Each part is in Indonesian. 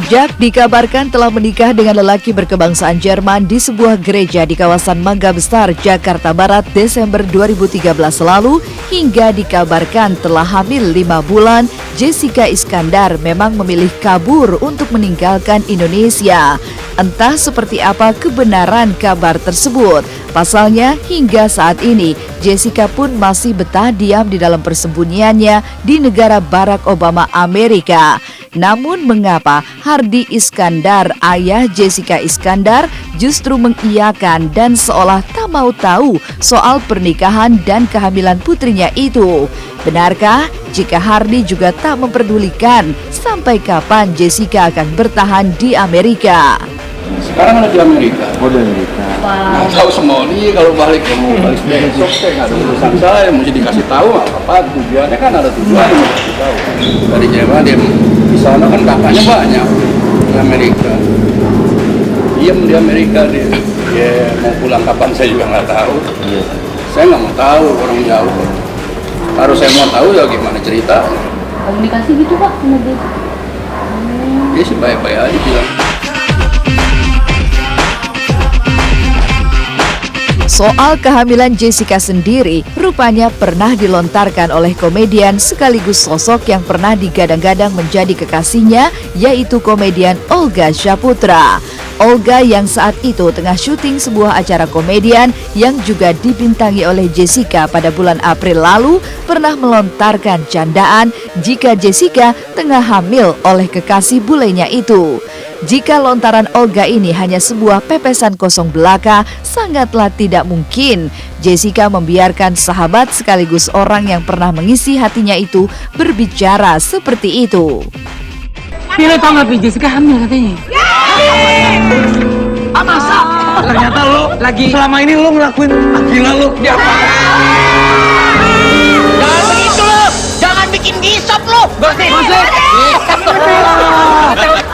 Jack dikabarkan telah menikah dengan lelaki berkebangsaan Jerman di sebuah gereja di kawasan Mangga Besar, Jakarta Barat Desember 2013 lalu, hingga dikabarkan telah hamil 5 bulan. Jessica Iskandar memang memilih kabur untuk meninggalkan Indonesia. Entah seperti apa kebenaran kabar tersebut. Pasalnya, hingga saat ini, Jessica pun masih betah diam di dalam persembunyiannya di negara Barack Obama, Amerika. Namun mengapa Hardy Iskandar, ayah Jessica Iskandar, justru mengiyakan dan seolah tak mau tahu soal pernikahan dan kehamilan putrinya itu? Benarkah jika Hardy juga tak memperdulikan sampai kapan Jessica akan bertahan di Amerika? Sekarang ada di Amerika. Oh, di Amerika. Nggak tahu semua nih kalau balik besok saya nggak ada urusan saya, mesti dikasih tahu apa tujuannya, kan ada tujuan yang dikasih tahu. Dari Jawa dia di sana kan kakaknya banyak di Amerika. Diam di Amerika dia. Dia mau pulang kapan saya juga nggak tahu. Saya nggak mau tahu orang jauh. Harus saya mau tahu ya gimana cerita. Komunikasi gitu Pak sama dia? Dia sih baik-baik aja bilang. Soal kehamilan Jessica sendiri rupanya pernah dilontarkan oleh komedian sekaligus sosok yang pernah digadang-gadang menjadi kekasihnya, yaitu komedian Olga Syaputra. Olga yang saat itu tengah syuting sebuah acara komedian yang juga dibintangi oleh Jessica pada bulan April lalu pernah melontarkan candaan jika Jessica tengah hamil oleh kekasih bulenya itu. Jika lontaran Olga ini hanya sebuah pepesan kosong belaka, sangatlah tidak mungkin Jessica membiarkan sahabat sekaligus orang yang pernah mengisi hatinya itu berbicara seperti itu. Lo tau gak, Jessica hamil katanya? Masa? Ternyata lo lagi selama ini lo ngelakuin gila lo. Jangan begitu lo, jangan bikin gisap lo. Gosip.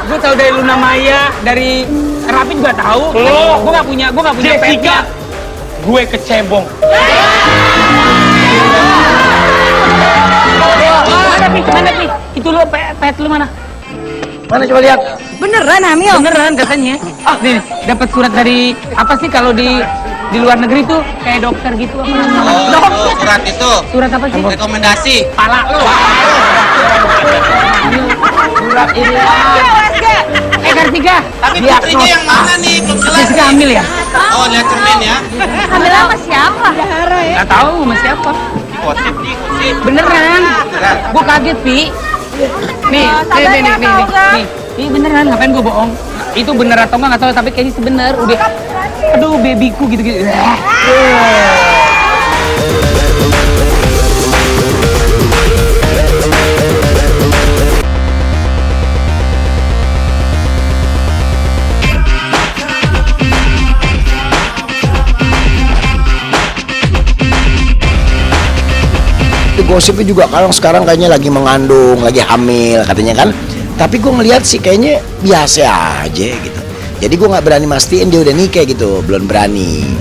Gue tau dari Luna Maya, dari Rapi juga tahu. Gue gak punya Jessica, gue kecebong. Mana Pi? Itu lo pet lo mana? Mana coba lihat? Beneran hamil? Beneran katanya. Nih, dapat surat dari apa sih kalau di luar negeri tuh kayak dokter gitu apa namanya? Oh, surat itu. Surat apa sih? Rekomendasi. Pala lo. Surat ini. Kartika. Tapi putrinya yang mana nih? Belum jelas. Jessica hamil ya? Oh, lihat cermin ya. Hamil sama siapa? Gak tahu sama siapa. Gosip nih, gosip. Beneran. Gue kaget, Pi. Nih, Nih, beneran, ngapain gue bohong? Itu bener atau enggak tahu, tapi kayaknya sebener. Udah, aduh, babyku gitu-gitu. Gosipnya juga sekarang kayaknya lagi mengandung, lagi hamil katanya kan. Tapi gue ngeliat sih kayaknya biasa aja gitu. Jadi gue nggak berani mastiin dia udah nikah gitu, belum berani.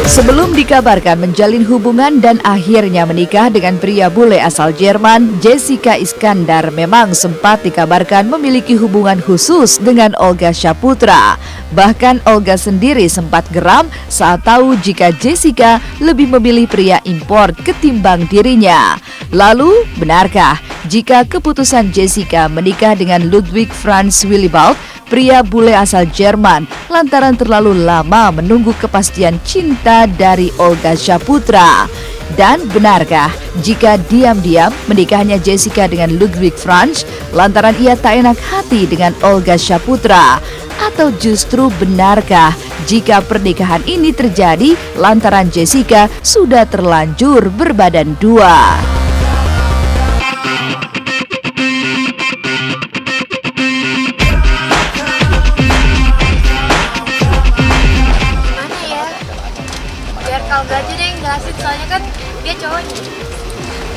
Sebelum dikabarkan menjalin hubungan dan akhirnya menikah dengan pria bule asal Jerman, Jessica Iskandar memang sempat dikabarkan memiliki hubungan khusus dengan Olga Syaputra. Bahkan Olga sendiri sempat geram saat tahu jika Jessica lebih memilih pria import ketimbang dirinya. Lalu, benarkah jika keputusan Jessica menikah dengan Ludwig Franz Willibald, pria bule asal Jerman, lantaran terlalu lama menunggu kepastian cinta dari Olga Syaputra? Dan benarkah jika diam-diam menikahnya Jessica dengan Ludwig Franz lantaran ia tak enak hati dengan Olga Syaputra? Atau justru benarkah jika pernikahan ini terjadi lantaran Jessica sudah terlanjur berbadan dua? Olga aja deh yang jelasin, soalnya kan dia cowoknya.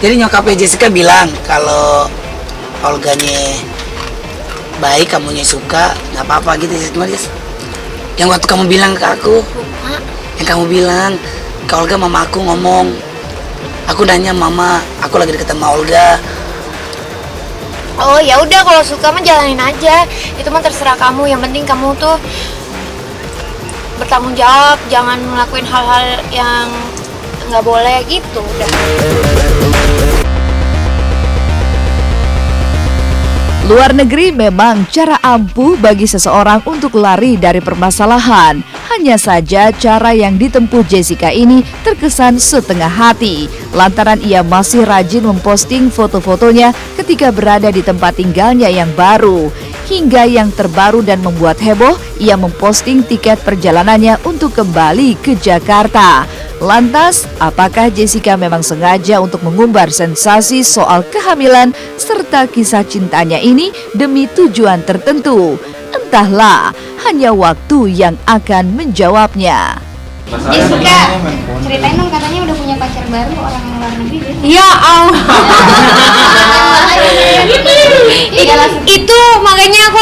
Jadi nyokapnya Jessica bilang kalau Olganya baik, kamunya suka, nggak apa-apa gitu sih, Mas. Yang waktu kamu bilang ke aku, yang kamu bilang ke Olga, mama aku ngomong, aku nanya mama, aku lagi deket sama Olga, Oh ya udah, kalau suka mah jalanin aja. Itu mah terserah kamu. Yang penting kamu tuh bertanggung jawab, jangan ngelakuin hal-hal yang nggak boleh gitu. Udah. Luar negeri memang cara ampuh bagi seseorang untuk lari dari permasalahan. Hanya saja cara yang ditempuh Jessica ini terkesan setengah hati, lantaran ia masih rajin memposting foto-fotonya ketika berada di tempat tinggalnya yang baru. Hingga yang terbaru dan membuat heboh, ia memposting tiket perjalanannya untuk kembali ke Jakarta. Lantas, apakah Jessica memang sengaja untuk mengumbar sensasi soal kehamilan serta kisah cintanya ini demi tujuan tertentu? Entahlah, hanya waktu yang akan menjawabnya. Jessica, ceritain dong, katanya udah punya pacar baru orang luar negeri. Ya Allah. Itu makanya aku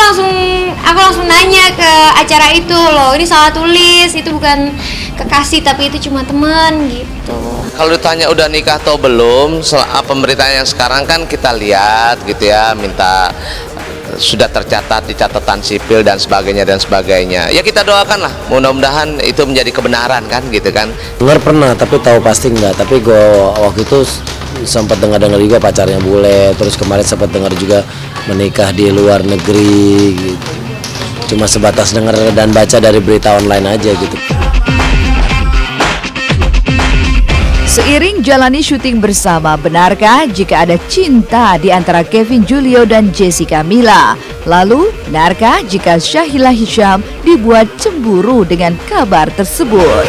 langsung nanya ke acara itu loh. Ini salah tulis, itu bukan kekasih tapi itu cuma teman gitu. Kalau ditanya udah nikah atau belum, pemberitaan yang sekarang kan kita lihat gitu ya, minta sudah tercatat di catatan sipil dan sebagainya. Ya kita doakan lah, mudah-mudahan itu menjadi kebenaran kan gitu kan. Dengar pernah, tapi tahu pasti enggak. Tapi gue waktu itu sempat dengar juga pacarnya bule. Terus kemarin sempat dengar juga menikah di luar negeri gitu. Cuma sebatas dengar dan baca dari berita online aja gitu. Seiring jalani syuting bersama, benarkah jika ada cinta di antara Kevin Julio dan Jessica Mila? Lalu, benarkah jika Sahila Hisyam dibuat cemburu dengan kabar tersebut?